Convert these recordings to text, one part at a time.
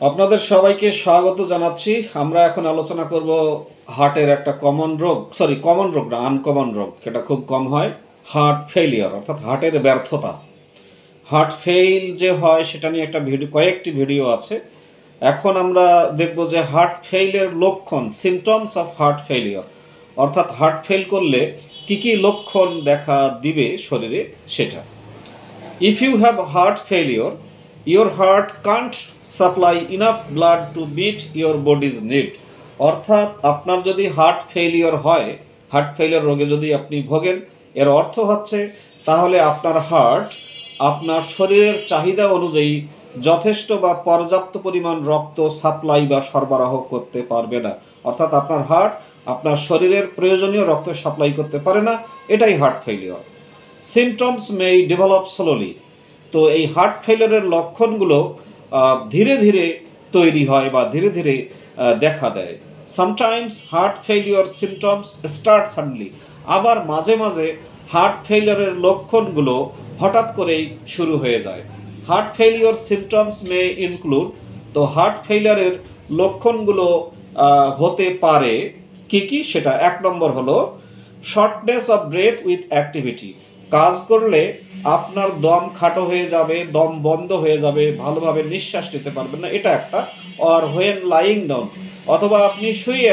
আপনাদের সবাইকে স্বাগত জানাচ্ছি। আমরা এখন আলোচনা করব হার্টের একটা কমন রোগ না, আনকমন রোগ, সেটা খুব কম হয়। হার্ট ফেলিয়ার অর্থাৎ হার্টের ব্যর্থতা। হার্ট ফেইল যে হয় সেটা নিয়ে কয়েকটি ভিডিও আছে। এখন আমরা দেখব যে হার্ট ফেইলের লক্ষণ, সিমটমস অফ হার্ট ফেলিয়ার, অর্থাৎ হার্ট ফেল করলে কি কি লক্ষণ দেখা দিবে শরীরে সেটা। If you have heart failure, your heart can't supply enough blood to meet your body's need. অর্থাৎ আপনার যদি হার্ট ফেলিওর হয়, হার্ট ফেলিওর রোগে যদি আপনি ভোগেন, এর অর্থ হচ্ছে তাহলে আপনার হার্ট আপনার শরীরের চাহিদা অনুযায়ী যথেষ্ট বা পর্যাপ্ত পরিমাণ রক্ত সাপ্লাই বা সরবরাহ করতে পারবে না। অর্থাৎ আপনার হার্ট আপনার শরীরের প্রয়োজনীয় রক্ত সাপ্লাই করতে পারে না, এটাই হার্ট ফেলিওর। সিমটমস মে ডেভেলপ স্লোলি। তো এই হার্ট ফেলিয়ারের লক্ষণগুলো ধীরে ধীরে তৈরি হয় বা ধীরে ধীরে দেখা দেয়। Sometimes heart failure symptoms start suddenly. আবার মাঝে মাঝে হার্ট ফেলিয়ারের লক্ষণগুলো হঠাৎ করেই শুরু হয়ে যায়। হার্ট ফেলিওর সিমটমস মে ইনক্লুড। তো হার্ট ফেলিয়ারের লক্ষণগুলো হতে পারে কি কি, সেটা 1 নম্বর হলো shortness of breadth with activity. কাজ করলে আপনার দম খাটো হয়ে যাবে, দম বন্ধ হয়ে যাবে, ভালোভাবে নিঃশ্বাস নিতে পারবেন না, এটা একটা। অর হোয়েন লাইং ডাউন, অথবা আপনি শুয়ে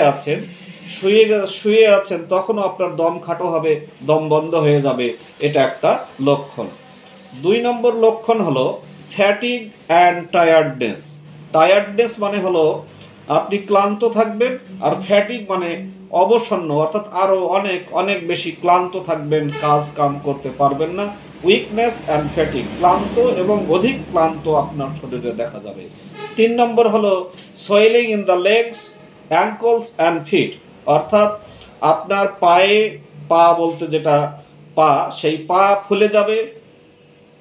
আছেন তখনও আপনার দম খাটো হবে, দম বন্ধ হয়ে যাবে, এটা একটা লক্ষণ। 2 নম্বর লক্ষণ হলো ফ্যাটিগ অ্যান্ড টায়ার্ডনেস। টায়ার্ডনেস মানে হলো আপনি ক্লান্ত থাকবেন, আর ফ্যাটিগ মানে অবসন্ন, অর্থাৎ আরও অনেক অনেক বেশি ক্লান্ত থাকবেন, কাজ কাম করতে পারবেন না। উইকনেস অ্যান্ড ফ্যাটিগ, ক্লান্ত এবং অধিক ক্লান্ত আপনার শরীরে দেখা যাবে। 3 নম্বর হলো swelling in the legs, ankles and feet. অর্থাৎ আপনার পা বলতে যেটা পা, সেই পা ফুলে যাবে,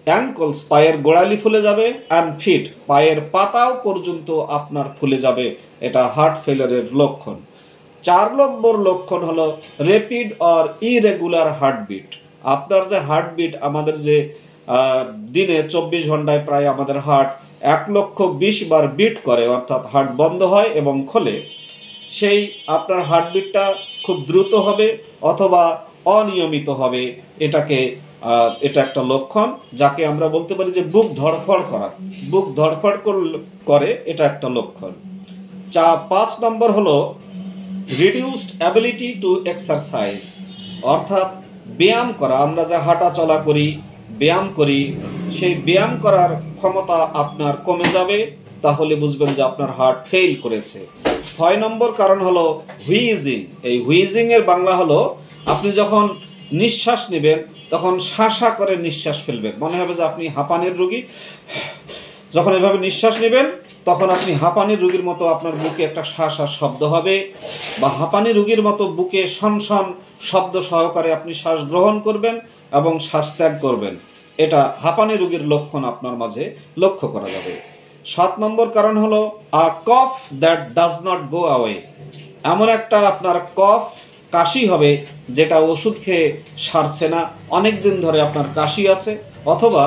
অ্যাঙ্কলস পায়ের গোড়ালি ফুলে যাবে, অ্যান্ড ফিট পায়ের পাতাও পর্যন্ত আপনার ফুলে যাবে, এটা হার্ট ফেলিয়ারের লক্ষণ। 4 নম্বর লক্ষণ হলো র্যাপিড অর ইরেগুলার হার্টবিট। আপনার যে হার্টবিট, আমাদের যে দিনে 24 ঘন্টায় প্রায় আমাদের হার্ট 1,20,000 বার বিট করে, অর্থাৎ হার্ট বন্ধ হয় এবং খোলে, সেই আপনার হার্টবিটটা খুব দ্রুত হবে অথবা অনিয়মিত হবে, এটা একটা লক্ষণ, যাকে আমরা বলতে পারি যে বুক ধড়ফড় করে, এটা একটা লক্ষণ। 5 নম্বর হলো রিডিউসড অ্যাবিলিটি টু এক্সারসাইজ। অর্থাৎ ব্যায়াম করা, আমরা যা হাঁটা চলা করি, ব্যায়াম করি, সেই ব্যায়াম করার ক্ষমতা আপনার কমে যাবে, তাহলে বুঝবেন যে আপনার হার্ট ফেইল করেছে। 6 নম্বর কারণ হলো হুইজিং। এই হুইজিং এর বাংলা হলো আপনি যখন নিঃশ্বাস নেবেন তখন শাঁসা করে নিঃশ্বাস ফেলবেন, মনে হবে যে আপনি হাঁপানির রোগী। যখন এভাবে নিঃশ্বাস নেবেন তখন আপনি হাঁপানির রোগীর মতো আপনার বুকে একটা শাঁসা শব্দ হবে, বা হাঁপানি রোগীর মতো বুকে শনশন শব্দ সহকারে আপনি শ্বাস গ্রহণ করবেন এবং শ্বাস ত্যাগ করবেন। এটা হাঁপানি রোগীর লক্ষণ আপনার মাঝে লক্ষ্য করা যাবে। 7 নম্বর কারণ হলো a cough that does not go away. এমন একটা আপনার কাশি হবে যেটা ওষুধ খেয়ে সারছে না, অনেক দিন ধরে আপনার কাশি আছে। অথবা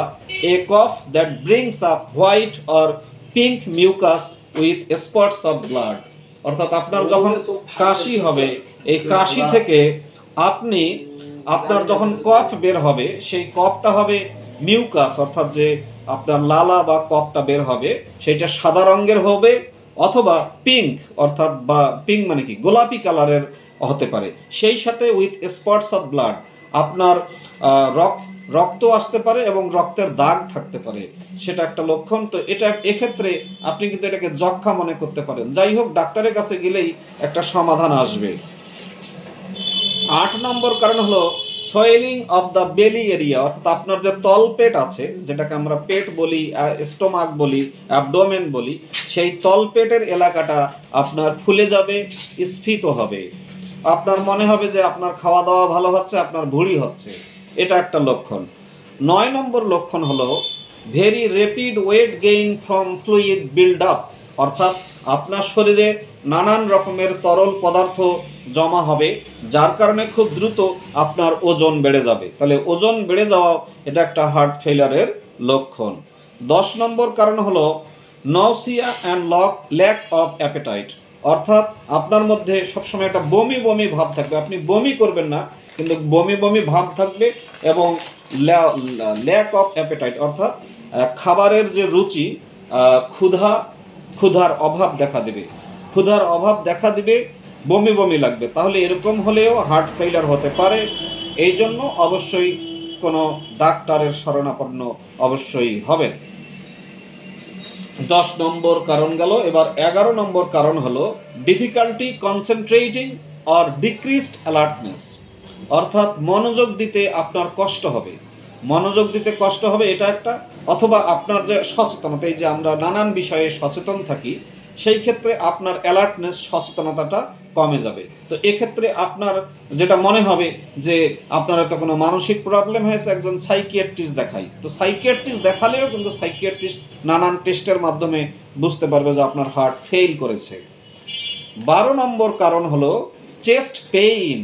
a cough that brings up white or pink mucus with spots of blood. অর্থাৎ আপনার যখন কাশি হবে, এই কাশি থেকে আপনার যখন কফ বের হবে, সেই কফটা হবে মিউকাস, অর্থাৎ যে আপনার লালা বা কফটা বের হবে সেটা সাদা রঙের হবে, অথবা পিঙ্ক, অর্থাৎ বা পিঙ্ক মানে কি গোলাপি কালারের হতে পারে, সেই সাথে উইথ স্পটস অফ ব্লাড, আপনার রক্ত আসতে পারে এবং রক্তের দাগ থাকতে পারে, সেটা একটা লক্ষণ। তো এক্ষেত্রে আপনি কিন্তু এটাকে যক্ষা মনে করতে পারেন। যাই হোক, ডাক্তারের কাছে গেলেই একটা সমাধান আসবে। 8 নম্বর কারণ হলো সোয়েলিং অফ দ্য বেলি এরিয়া। অর্থাৎ আপনার যে তলপেট আছে, যেটাকে আমরা পেট বলি, স্টোমাক বলি, অ্যাবডোমেন বলি, সেই তলপেটের এলাকাটা আপনার ফুলে যাবে, স্ফীত হবে, আপনার মনে হবে যে আপনার খাওয়া দাওয়া ভালো হচ্ছে, আপনার ভুঁড়ি হচ্ছে, এটা একটা লক্ষণ। 9 নম্বর লক্ষণ হলো very rapid weight gain from fluid build up. অর্থাৎ আপনার শরীরে নানান রকমের তরল পদার্থ জমা হবে, যার কারণে খুব দ্রুত আপনার ওজন বেড়ে যাবে। তাহলে ওজন বেড়ে যাওয়া এটা একটা হার্ট ফেলিয়ারের লক্ষণ। 10 নম্বর কারণ হলো নওসিয়া অ্যান্ড ল্যাক অফ অ্যাপেটাইট, অর্থাৎ আপনার মধ্যে সবসময় একটা বমি বমি ভাব থাকবে। আপনি বমি করবেন না, কিন্তু বমি বমি ভাব থাকবে। এবং ল্যাক অফ অ্যাপেটাইট অর্থাৎ খাবারের যে রুচি, ক্ষুধার অভাব দেখা দেবে, ক্ষুধার অভাব দেখা দিবে, বমি বমি লাগবে। তাহলে এরকম হলেও হার্ট ফেইলিয়ার হতে পারে। এই জন্য অবশ্যই কোনো ডাক্তারের শরণাপন্ন অবশ্যই হবেন। 10 নম্বর কারণ গেল। এবার 11 নম্বর কারণ হলো difficulty concentrating or decreased alertness, অর্থাৎ মনোযোগ দিতে আপনার কষ্ট হবে। মনোযোগ দিতে কষ্ট হবে এটা একটা, অথবা আপনার যে সচেতনতা, এই যে আমরা নানান বিষয়ে সচেতন থাকি, সেই ক্ষেত্রে আপনার অ্যালার্টনেস, সচেতনতাটা কমে যাবে। তো এক্ষেত্রে আপনার যেটা মনে হবে যে আপনার হয়তো কোনো মানসিক প্রবলেম হয়েছে, একজন সাইকিয়াট্রিস্ট দেখাই। তো সাইকিয়াট্রিস্ট দেখালেও কিন্তু সাইকিয়াট্রিস্ট নানান টেস্টের মাধ্যমে বুঝতে পারবে যে আপনার হার্ট ফেল করেছে। 12 নম্বর কারণ হলো chest pain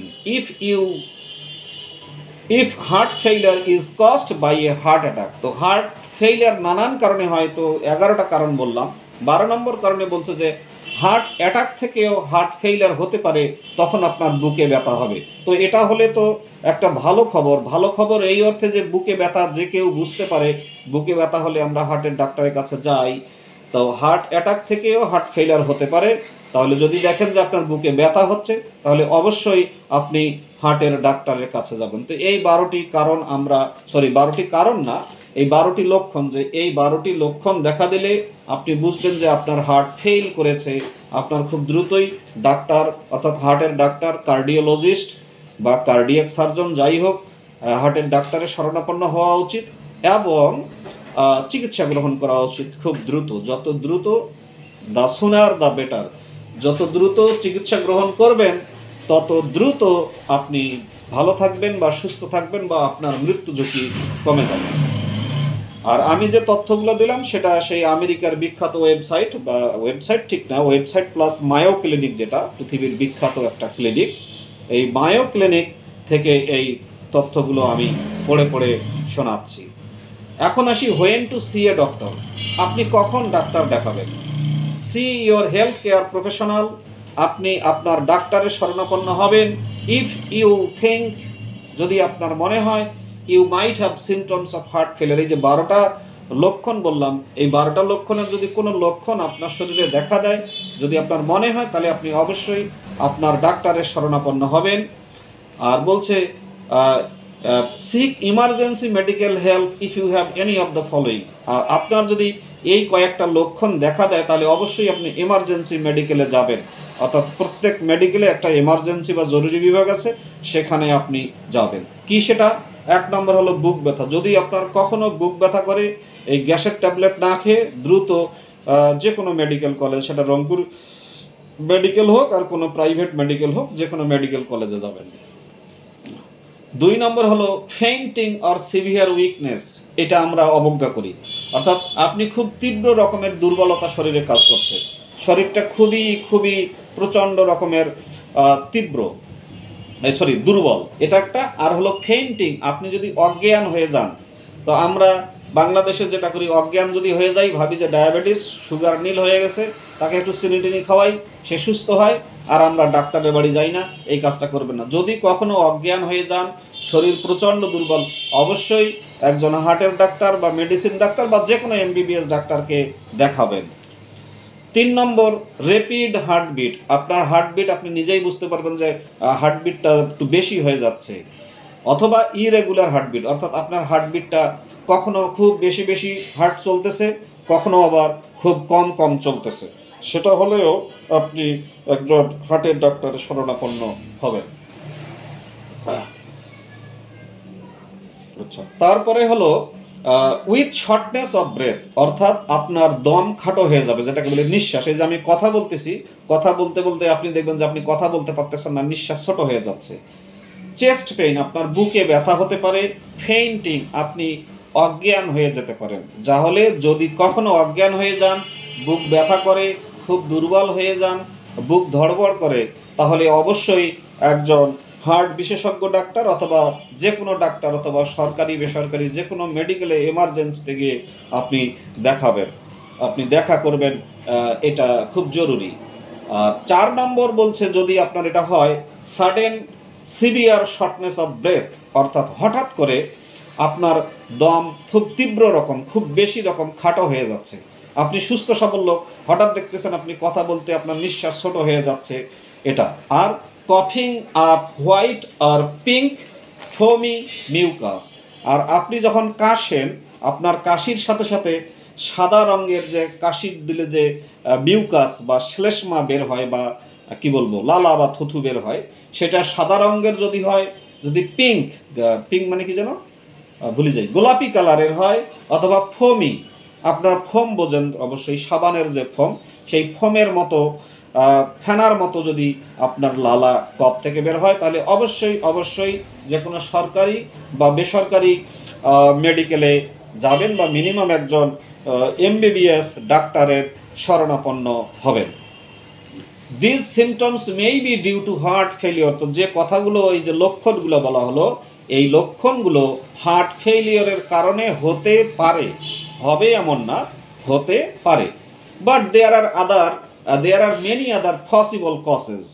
if heart failure is caused by a heart attack. তো হার্ট ফেইলিয়ার নানান কারণে হয়, তো 11টা কারণ বললাম। 12 নম্বর কারণে বলছে যে হার্ট অ্যাটাক থেকেও হার্ট ফেইলিয়ার হতে পারে, তখন আপনার বুকে ব্যথা হবে। তো এটা হলে তো একটা ভালো খবর। ভালো খবর এই অর্থে যে বুকে ব্যথা যে কেউ বুঝতে পারে, বুকে ব্যথা হলে আমরা হার্টের ডাক্তারের কাছে যাই। তো হার্ট অ্যাটাক থেকেও হার্ট ফেইলিয়ার হতে পারে। তাহলে যদি দেখেন যে আপনার বুকে ব্যথা হচ্ছে, তাহলে অবশ্যই আপনি হার্টের ডাক্তারের কাছে যাবেন। তো এই 12টি কারণ আমরা, 12টি কারণ না, এই 12টি লক্ষণ, যে এই 12টি লক্ষণ দেখা দিলে আপনি বুঝবেন যে আপনার হার্ট ফেল করেছে। আপনার খুব দ্রুতই ডাক্তার, অর্থাৎ হার্টের ডাক্তার, কার্ডিওলজিস্ট বা কার্ডিয়াক সার্জন যাই হোক, হার্টের ডাক্তারের শরণাপন্ন হওয়া উচিত এবং চিকিৎসা গ্রহণ করা উচিত খুব দ্রুত। যত দ্রুত, দ্য সুনার দ্য বেটার। যত দ্রুত চিকিৎসা গ্রহণ করবেন, তত দ্রুত আপনি ভালো থাকবেন বা সুস্থ থাকবেন, বা আপনার মৃত্যু ঝুঁকি কমে যাবে। আর আমি যে তথ্যগুলো দিলাম সেটা সেই আমেরিকার বিখ্যাত ওয়েবসাইট, বা ওয়েবসাইট ঠিক না, ওয়েবসাইট প্লাস মায়ো ক্লিনিক, যেটা পৃথিবীর বিখ্যাত একটা ক্লিনিক, এই মায়ো ক্লিনিক থেকে এই তথ্যগুলো আমি পড়ে পড়ে শোনাচ্ছি। এখন আসি when to see a doctor. আপনি কখন ডাক্তার দেখাবেন? See your health care professional. আপনি আপনার ডাক্তারের শরণাপন্ন হবেন ইফ ইউ থিঙ্ক, যদি আপনার মনে হয়, you might have symptoms of heart failure. এই যে 12টা লক্ষণ বললাম, এই 12টা লক্ষণের যদি কোনো লক্ষণ আপনার শরীরে দেখা দেয়, যদি আপনার মনে হয়, তাহলে আপনি অবশ্যই আপনার ডাক্তারের শরণাপন্ন হবেন। আর বলছে seek emergency medical help if you have any of the following. আর আপনার যদি এই কয়েকটা লক্ষণ দেখা দেয়, তাহলে অবশ্যই আপনি এমার্জেন্সি মেডিকেলে যাবেন। অর্থাৎ প্রত্যেক মেডিকেলে একটা এমার্জেন্সি বা জরুরি বিভাগ আছে, সেখানে আপনি যাবেন। কি সেটা? 1 নম্বর হলো বুক ব্যথা। যদি আপনার কখনো বুক ব্যথা করে, এই গ্যাসের ট্যাবলেট না খেয়ে দ্রুত যে কোনো মেডিকেল কলেজ, সেটা রংপুর মেডিকেল হোক আর কোনো প্রাইভেট মেডিকেল হোক, যে কোনো মেডিকেল কলেজে যাবেন। 2 নম্বর হলো ফেইন্টিং অর সিভিয়ার উইকনেস। এটা আমরা অবজ্ঞা করি, অর্থাৎ আপনি খুব তীব্র রকমের দুর্বলতা শরীরে কাজ করছে, শরীরটা খুবই প্রচণ্ড রকমের দুর্বল, এটা একটা। আর হলো ফেইন্টিং, আপনি যদি অজ্ঞান হয়ে যান। তো আমরা বাংলাদেশে যেটা করি, অজ্ঞান যদি হয়ে যাই, ভাবি যে ডায়াবেটিস, সুগার নীল হয়ে গেছে, তাকে একটু চিনি টিনি খাওয়াই, সে সুস্থ হয়, আর আমরা ডাক্তারের বাড়ি যাই না। এই কাজটা করবেন না। যদি কখনো অজ্ঞান হয়ে যান, শরীর প্রচণ্ড দুর্বল, অবশ্যই একজন হার্টের ডাক্তার বা মেডিসিন ডাক্তার বা যে কোনো এমবিবিএস ডাক্তারকে দেখাবেন। 3 নম্বর র্যাপিড হার্টবিট। আপনার হার্টবিট আপনি নিজেই বুঝতে পারবেন যে হার্টবিটটা একটু বেশি হয়ে যাচ্ছে, অথবা ইরেগুলার হার্টবিট, অর্থাৎ আপনার হার্টবিটটা কখনো খুব বেশি হার্ট চলতেছে, কখনো আবার খুব কম চলতেছে। সেটা হলেও আপনি একজন হার্টের ডাক্তারের শরণাপন্ন হবেন। আচ্ছা, তারপরে হলো উইথ শর্টনেস অফ ব্রেথ, অর্থাৎ আপনার দম খাটো হয়ে যাবে, যেটাকে বলে নিঃশ্বাস। এই যে আমি কথা বলতেছি, কথা বলতে বলতে আপনি দেখবেন যে আপনি কথা বলতে পারতেছেন না, নিঃশ্বাস ছোট হয়ে যাচ্ছে। চেস্ট পেইন, আপনার বুকে ব্যথা হতে পারে। ফেইন্টিং, আপনি অজ্ঞান হয়ে যেতে পারেন। তাহলে যদি কখনো অজ্ঞান হয়ে যান, বুক ব্যথা করে, খুব দুর্বল হয়ে যান, বুক ধড়বড় করে, তাহলে অবশ্যই একজন হার্ট বিশেষজ্ঞ ডাক্তার অথবা যে কোনো ডাক্তার, অথবা সরকারি বেসরকারি যে কোনো মেডিকেলে এমার্জেন্সিতে গিয়ে আপনি দেখাবেন। আপনি দেখা করবেন, এটা খুব জরুরি। আর 4 নম্বর বলছে যদি আপনার এটা হয় sudden severe shortness of breadth, অর্থাৎ হঠাৎ করে আপনার দম খুব তীব্র রকম, খুব বেশি রকম খাটো হয়ে যাচ্ছে। আপনি সুস্থ সবল লোক, হঠাৎ দেখতেছেন আপনি কথা বলতে আপনার নিঃশ্বাস ছোট হয়ে যাচ্ছে, এটা। আর কফিং আপ হোয়াইট আর পিঙ্ক ফোমি মিউকাস, আর আপনি যখন কাশেন আপনার কাশির সাথে সাথে সাদা রঙের যে কাশির দিলে যে মিউকাস বা শ্লেষ্মা বের হয়, বা কি বলবো লালা বা থুথু বের হয়, সেটা সাদা রঙের যদি হয়, যদি পিঙ্ক, পিঙ্ক মানে কি যেন ভুলে যাই, গোলাপি কালারের হয়, অথবা ফোমি, আপনার ফোম বোঝেন অবশ্যই, সাবানের যে ফোম, সেই ফোমের মতো ফেনার মতো যদি আপনার লালা কপ থেকে বের হয়, তাহলে অবশ্যই অবশ্যই যে কোনো সরকারি বা বেসরকারি মেডিকেলে যাবেন, বা মিনিমাম একজন এমবিবিএস ডাক্তারের শরণাপন্ন হবেন। This symptoms may be due to heart failure. তো যে কথাগুলো, এই যে লক্ষণগুলো বলা হলো, এই লক্ষণগুলো হার্ট ফেলিওরের কারণে হতে পারে, হবে এমন না, হতে পারে। But there are many other possible causes.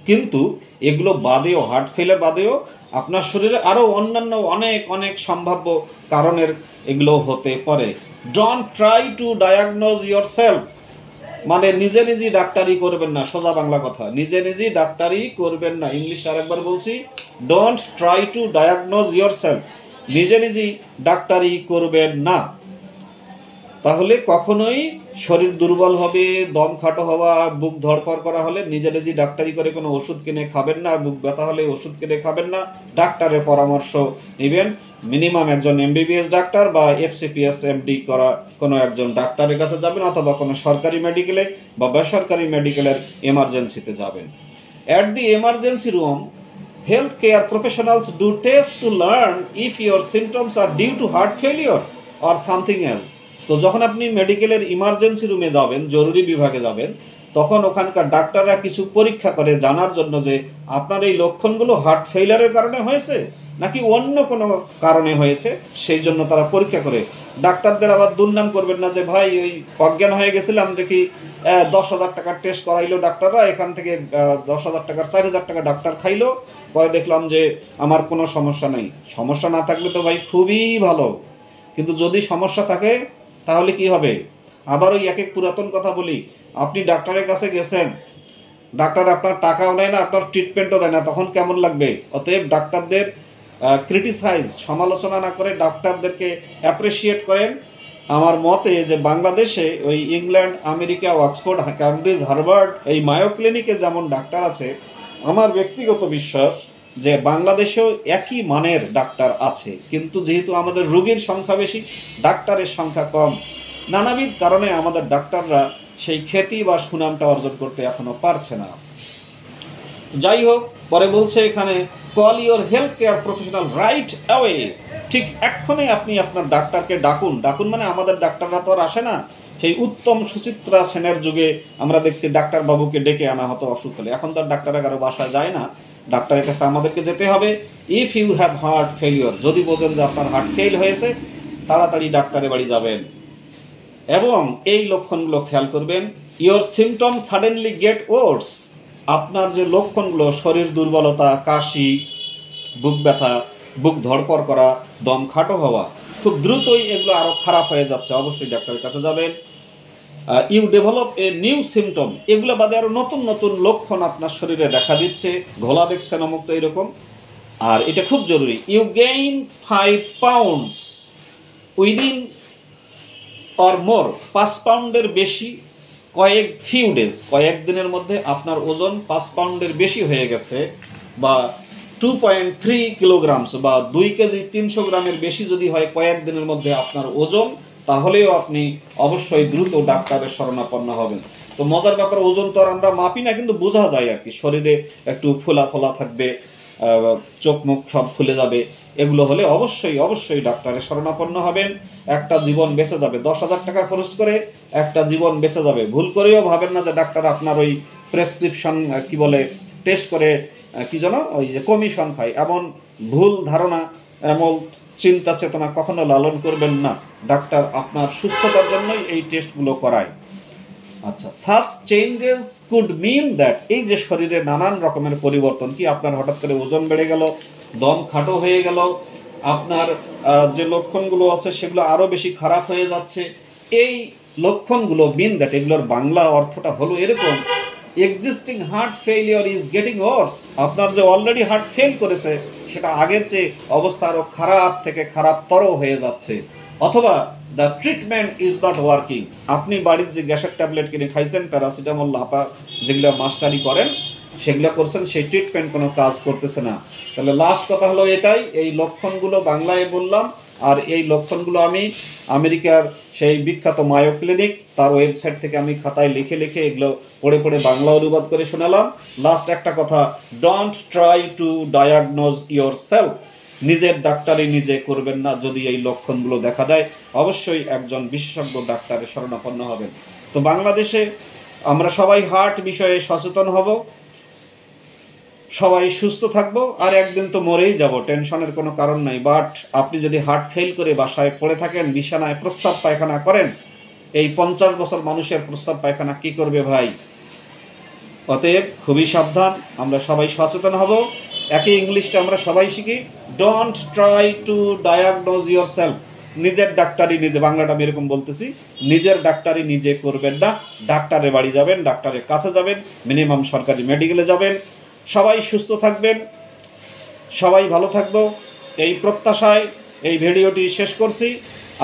কিন্তু এগুলো বাদেও, হার্ট ফেলিওর বাদেও আপনার শরীরে আরও অন্যান্য অনেক অনেক সম্ভাব্য কারণের এগুলো হতে পারে। Don't try to diagnose your self, মানে নিজে নিজেই ডাক্তারি করবেন না, সোজা বাংলা কথা, নিজে নিজেই ডাক্তারি করবেন না। ইংলিশ আরেকবার বলছি, don't try to diagnose your self, নিজে নিজেই ডাক্তারি করবেন না। তাহলে কখনোই শরীর দুর্বল হবে, দম খাটো হওয়া, বুক ধড়ফড় করা হলে নিজে নিজেই ডাক্তারি করে কোনো ওষুধ কিনে খাবেন না, বুক ব্যথা হলে ওষুধ কিনে খাবেন না, ডাক্তারের পরামর্শ নেবেন। মিনিমাম একজন এমবিবিএস ডাক্তার বা এফসিপিএস এমডি করা কোনো একজন ডাক্তারের কাছে যাবেন, অথবা কোনো সরকারি মেডিকেলে বা বেসরকারি মেডিকেলের এমার্জেন্সিতে যাবেন। At the emergency room, health care professionals do test to learn if your symptoms are due to heart failure or something else. তো যখন আপনি মেডিকেলের ইমার্জেন্সি রুমে যাবেন, জরুরি বিভাগে যাবেন, তখন ওখানকার ডাক্তাররা কিছু পরীক্ষা করে জানার জন্য যে আপনার এই লক্ষণগুলো হার্ট ফেইলারের কারণে হয়েছে নাকি অন্য কোনো কারণে হয়েছে, সেই জন্য তারা পরীক্ষা করে। ডাক্তারদের আবার দুর্নাম করবেন না যে ভাই ওই অজ্ঞান হয়ে গেছিলাম দেখি 10,000 টাকার টেস্ট করাইলো ডাক্তাররা, এখান থেকে 10,000 টাকার 4,000 টাকা ডাক্তার খাইলো, পরে দেখলাম যে আমার কোনো সমস্যা নেই। সমস্যা না থাকলে তো ভাই খুবই ভালো, কিন্তু যদি সমস্যা থাকে তাহলে কি হবে? আবার ওই এক এক পুরাতন কথা বলি, আপনি ডাক্তারের কাছে গেছেন, ডাক্তার আপনার টাকাও নেয় না, আপনার ট্রিটমেন্টও দেয় না, তখন কেমন লাগবে? অতএব ডাক্তারদের ক্রিটিসাইজ, সমালোচনা না করে ডাক্তারদেরকে অ্যাপ্রিসিয়েট করেন। আমার মতে যে বাংলাদেশে ওই England, America, Oxford, Cambridge, Harvard, এই মায়ো ক্লিনিকে যেমন ডাক্তার আছে, আমার ব্যক্তিগত বিশ্বাস যে বাংলাদেশেও একই মানের ডাক্তার আছে। কিন্তু যেহেতু আমাদের রোগীর সংখ্যা বেশি, ডাক্তারের সংখ্যা কম, নানাবিধ কারণে আমাদের ডাক্তাররা সেই খ্যাতি বা সুনামটা অর্জন করতে এখনো পারছে না। যাই হোক, পরে বলছে এখানে call your health care professional right away, ঠিক এক্ষণে আপনি আপনার ডাক্তারকে ডাকুন। ডাকুন মানে আমাদের ডাক্তাররা তো আর আসে না, সেই উত্তম সুচিত্রা সেনের যুগে আমরা দেখছি ডাক্তার বাবুকে ডেকে আনা হতো অসুখ হলে, এখন তো আর ডাক্তাররা কারো বাসায় যায় না, ডাক্তারের কাছে আমাদেরকে যেতে হবে। If you have heart failure, যদি বোঝেন যে আপনার হার্ট ফেল হয়েছে, তাড়াতাড়ি ডাক্তারের বাড়ি যাবেন এবং এই লক্ষণগুলো খেয়াল করবেন। ইওর সিমটম সাডেনলি গেট ওয়ার্স, আপনার যে লক্ষণগুলো, শরীর দুর্বলতা, কাশি, বুক ব্যথা, বুক ধড়পড় করা, দম খাটো হওয়া, খুব দ্রুতই এগুলো আরও খারাপ হয়ে যাচ্ছে, অবশ্যই ডাক্তারের কাছে যাবেন। You develop a new symptom, এগুলো বাদে আরও নতুন নতুন লক্ষণ আপনার শরীরে দেখা দিচ্ছে, ঘোলা দেখছেন অমুক, তো এরকম। আর এটা খুব জরুরি, you gain 5 pounds within or more, 5 পাউন্ডের বেশি কয়েক দিনের মধ্যে আপনার ওজন 5 পাউন্ডের বেশি হয়ে গেছে, বা 2.3 কিলোগ্রামস বা 2 কেজি 300 গ্রামের বেশি যদি হয় কয়েক দিনের মধ্যে আপনার ওজন, তাহলেও আপনি অবশ্যই দ্রুত ডাক্তারের শরণাপন্ন হবেন। তো মজার ব্যাপার, ওজন তো আর আমরা মাপি না, কিন্তু বোঝা যায় আর কি, শরীরে একটু ফোলা ফোলা থাকবে, চোখ মুখ সব ফুলে যাবে, এগুলো হলে অবশ্যই অবশ্যই ডাক্তারের শরণাপন্ন হবেন। একটা জীবন বেঁচে যাবে, 10,000 টাকা খরচ করে একটা জীবন বেঁচে যাবে। ভুল করেও ভাবেন না যে ডাক্তার আপনার ওই প্রেসক্রিপশন কি বলে টেস্ট করে কি যেন ওই যে কমিশন খায়, এমন ভুল ধারণা, এমন চিন্তা চেতনা কখনো লালন করবেন না। ডাক্তার আপনার সুস্থতার জন্যই এই টেস্টগুলো করায়। আচ্ছা, such changes could mean that, এই যে শরীরে নানান রকমের পরিবর্তন, কি আপনার হঠাৎ করে ওজন বেড়ে গেল, দম খাটো হয়ে গেল, আপনার যে লক্ষণগুলো আছে সেগুলো আরও বেশি খারাপ হয়ে যাচ্ছে, এই লক্ষণগুলো মিন দ্যাট, এগুলোর বাংলা অর্থটা হলো এরকম: existing heart failure is getting ওয়ার্স, আপনার যে অলরেডি হার্ট ফেল করেছে সেটা আগের চেয়ে অবস্থা আরও খারাপ থেকে খারাপতর হয়ে যাচ্ছে। অথবা the treatment is not working, আপনি বাড়ির যে গ্যাসের ট্যাবলেট কিনে খাইছেন, প্যারাসিটামল, লাপা, যেগুলো মাস্টারি করেন সেগুলো করছেন, সেই ট্রিটমেন্ট কোনো কাজ করতেছে না। তাহলে লাস্ট কথা হলো এটাই, এই লক্ষণগুলো বাংলায় বললাম, আর এই লক্ষণগুলো আমি আমেরিকার সেই বিখ্যাত মায়ো ক্লিনিক তার ওয়েবসাইট থেকে আমি খাতায় লিখে লিখে এগুলো পড়ে পড়ে বাংলা অনুবাদ করে শোনালাম। লাস্ট একটা কথা, don't try to diagnose your self, নিজের ডাক্তারি নিজে করবেন না। যদি এই লক্ষণগুলো দেখা দেয় অবশ্যই একজন বিশেষজ্ঞ ডাক্তারের শরণাপন্ন হবেন। তো বাংলাদেশে আমরা সবাই হার্ট বিষয়ে সচেতন হব, সবাই সুস্থ থাকবো, আর একদিন তো মরেই যাব, টেনশনের কোনো কারণ নাই। বাট আপনি যদি হার্ট ফেল করে বাসায় পড়ে থাকেন, বিছানায় প্রস্রাব পায়খানা করেন, এই 50 বছর মানুষের প্রস্রাব পায়খানা কি করবে ভাই? অতএব খুবই সাবধান, আমরা সবাই সচেতন হব। একই ইংলিশটা আমরা সবাই শিখি, don't try to diagnose your self, নিজের ডাক্তারি নিজে, বাংলাটা আমি এরকম বলতেছি, নিজের ডাক্তারি নিজে করবেন না। ডাক্তারের বাড়ি যাবেন, ডাক্তারের কাছে যাবেন, মিনিমাম সরকারি মেডিকেলে যাবেন। সবাই সুস্থ থাকবেন, সবাই ভালো থাকবো, এই প্রত্যাশায় এই ভিডিওটি শেষ করছি।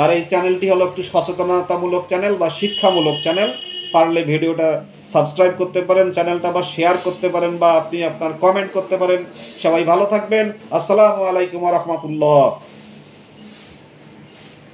আর এই চ্যানেলটি হলো একটু সচেতনতামূলক চ্যানেল বা শিক্ষামূলক চ্যানেল, পারলে ভিডিওটা সাবস্ক্রাইব করতে পারেন, চ্যানেলটা বা শেয়ার করতে পারেন, বা আপনি আপনার কমেন্ট করতে পারেন। সবাই ভালো থাকবেন। আসসালামু আলাইকুম ওয়া রাহমাতুল্লাহ।